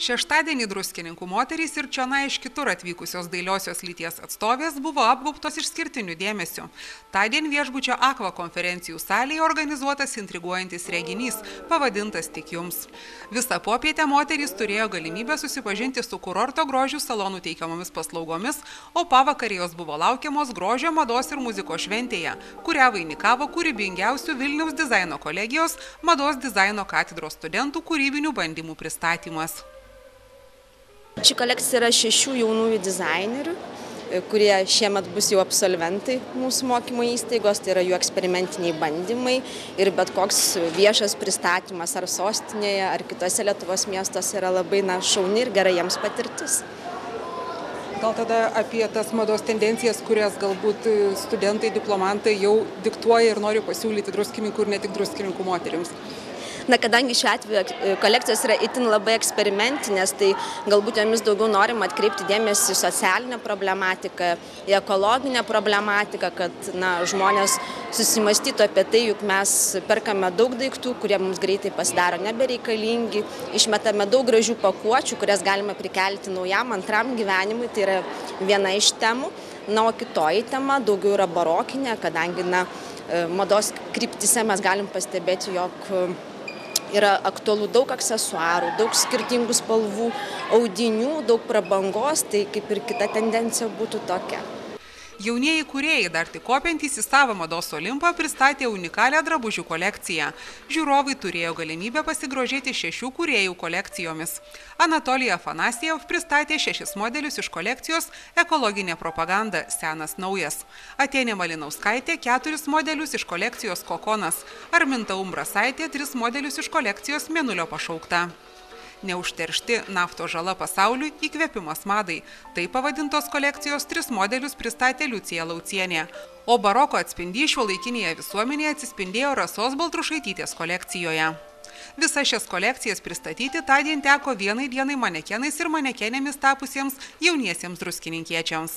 Šeštadienį druskininkų moterys ir čionai iš kitur atvykusios dailiosios lyties atstovės buvo apgaubtos išskirtiniu dėmesiu. Tądien viešbučio Aqua konferencijų salėje organizuotas intriguojantis reginys, pavadintas Tik jums. Visą popietę moterys turėjo galimybę susipažinti su kurorto grožių salonų teikiamomis paslaugomis, o pavakarė jos buvo laukiamos grožio, mados ir muzikos šventėje, kurią vainikavo kūrybingiausių Vilniaus dizaino kolegijos mados dizaino katedros studentų kūrybinių bandymų pristatymas. Ši kolekcija yra 6 jaunųjų dizainerių, kurie šiemet bus jau absolventai mūsų mokymo įstaigos, tai yra jų eksperimentiniai bandymai ir bet koks viešas pristatymas ar sostinėje, ar kitose Lietuvos miestuose yra labai šauni ir gera jiems patirtis. Gal tada apie tas mados tendencijas, kurias galbūt studentai, diplomantai jau diktuoja ir nori pasiūlyti druskininkų ir ne tik druskininkų moterims. Kadangi šiuo atveju kolekcijos yra itin labai eksperimentinės, tai galbūt jomis daugiau norima atkreipti dėmesį į socialinę problematiką, į ekologinę problematiką, kad žmonės susimąstytų apie tai, juk mes perkame daug daiktų, kurie mums greitai pasidaro nebereikalingi, išmetame daug gražių pakuočių, kurias galime prikelti naujam, antram gyvenimui, tai yra viena iš temų. O kitoji tema daugiau yra barokinė, kadangi mados kryptise mes galim pastebėti, jog yra aktualu daug aksesuarų, daug skirtingų spalvų, audinių, daug prabangos, tai kaip ir kita tendencija būtų tokia. Jaunieji kūrėjai, dar tik kopiantys į savo mados olimpą, pristatė unikalią drabužių kolekciją. Žiūrovai turėjo galimybę pasigrožėti 6 kūrėjų kolekcijomis. Anatolija Afanasiev pristatė 6 modelius iš kolekcijos Ekologinė propaganda – senas naujas. Atėnė Malinauskaitė 4 modelius iš kolekcijos Kokonas. Arminta Umbrasaitė 3 modelius iš kolekcijos Mėnulio pašaukta. Neužteršti naftos žala pasauliui įkvėpimas madai. Tai pavadintos kolekcijos 3 modelius pristatė Liucija Laucienė. O baroko atspindys šiuolaikinėje visuomenėje atsispindėjo Rasos Baltrušaitytės kolekcijoje. Visas šias kolekcijas pristatyti tądien teko vienai dienai manekenais ir manekenėmis tapusiems jauniesiems druskininkiečiams.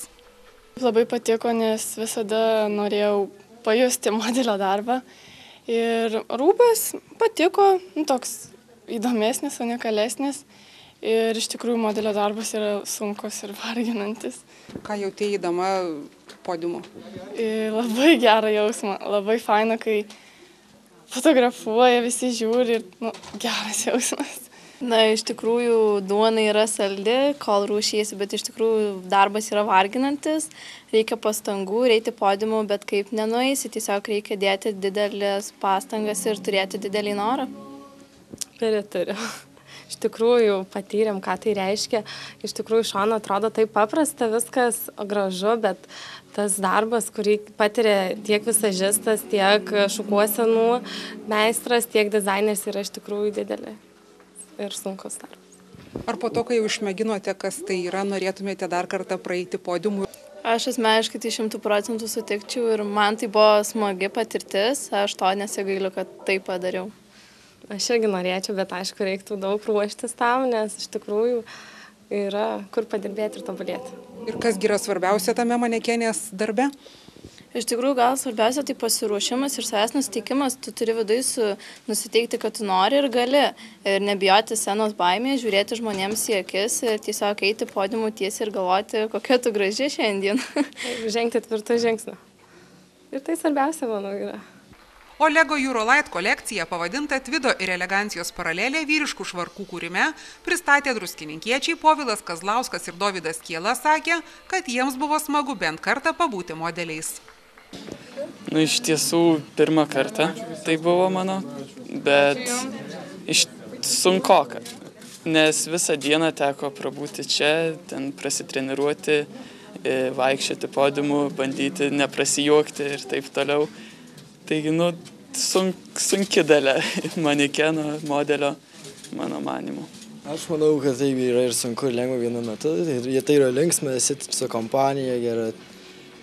Labai patiko, nes visada norėjau pajusti modelio darbą. Ir rūbas patiko, toks įdomesnis, unikalesnis ir iš tikrųjų modelio darbas yra sunkus ir varginantis. Ką jautėjai eidama podiumu? Labai gerą jausmą, labai faina, kai fotografuoja, visi žiūri ir geras jausmas. Iš tikrųjų duona yra saldi, kol rūšiesi, bet iš tikrųjų darbas yra varginantis, reikia pastangų, reikia podiumų, bet kaip nenueisi, tiesiog reikia dėti didelės pastangas ir turėti didelį norą. Pritariu. Iš tikrųjų patyrėm, ką tai reiškia. Iš tikrųjų šono atrodo taip paprasta, viskas gražu, bet tas darbas, kurį patiria tiek visažistas, tiek šukuosenų meistras, tiek dizaineris yra iš tikrųjų didelė ir sunkus darbas. Ar po to, kai jau išmėginote, kas tai yra, norėtumėte dar kartą praeiti podiumų? Aš asmeniškai tai 100% sutikčiau ir man tai buvo smagi patirtis, aš to nesigailiu, kad tai padariau. Aš irgi norėčiau, bet aišku, reiktų daug ruoštis tam, nes iš tikrųjų yra kur padirbėti ir tobulėti. Ir kas yra svarbiausia tame manekenės darbe? Iš tikrųjų, gal svarbiausia tai pasiruošimas ir savęs nusiteikimas. Tu turi viduje nusiteikti, kad tu nori ir gali. Ir nebijoti scenos baimės, žiūrėti žmonėms į akis ir tiesiog eiti podiumu tiesiai ir galvoti, kokia tu graži šiandien. Žengti tvirtą žingsnį. Ir tai svarbiausia, manau, yra. O Lego Eurolight kolekcija, pavadinta Tvido ir elegancijos paralelė vyriškų švarkų kūrime, pristatė druskininkiečiai Povilas Kazlauskas ir Dovydas Kiela sakė, kad jiems buvo smagu bent kartą pabūti modeliais. Iš tiesų, pirmą kartą tai buvo mano, bet sunkoka, nes visą dieną teko prabūti čia, ten prasitreniruoti, vaikščioti podiumu, bandyti neprasijuokti ir taip toliau. Taigi, sunki dalia manekeno modelio, mano manimu. Aš manau, kad tai yra ir sunku ir lengva vienu metu. Tai yra linksma, esi su kompanija gera.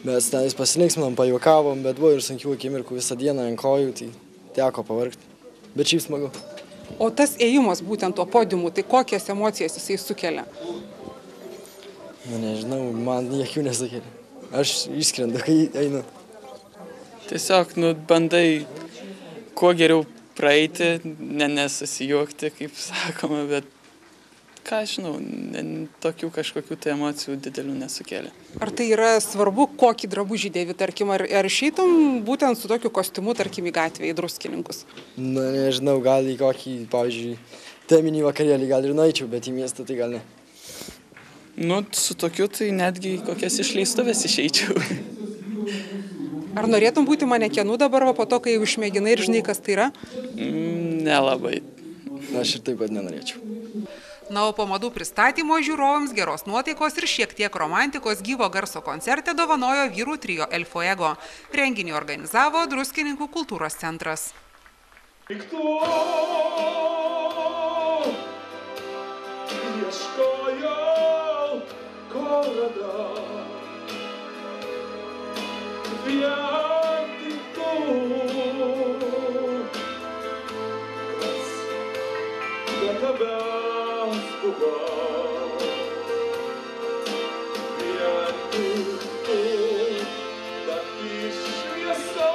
Mes tenais pasilinksminom, pajuokavom, bet buvo ir sunkių akimirkų visą dieną ant kojų, tai teko pavargti. Bet šiaip smagu. O tas ėjimas būtent tuo podiumu, tai kokias emocijas jisai sukelia? Nežinau, man jokių nesukelia. Aš išskrendu, kai einu. Tiesiog, bandai kuo geriau praeiti, nesusijuokti, kaip sakoma, bet ką žinau, tokių kažkokių tai emocijų didelių nesukėlė. Ar tai yra svarbu, kokį drabužį dėvi, tarkim, ar išeitum būtent su tokiu kostiumu, tarkim, į gatvę, į Druskininkus? Na, nežinau, gal į kokį, pavyzdžiui, teminį vakarėlį gal ir nueičiau, bet į miestą tai gal ne. Nu, su tokiu tai netgi kokias išleistuvės išeičiau. Ar norėtum būti manekenu dabar, po to, kai jau išmėginai ir žinai, kas tai yra? Nelabai. Aš ir taip pat nenorėčiau. Na, o po madų pristatymo žiūrovams geros nuotaikos ir šiek tiek romantikos gyvo garso koncerte dovanojo vyrų trio El Fuego. Renginį organizavo Druskininkų kultūros centras. Šviesa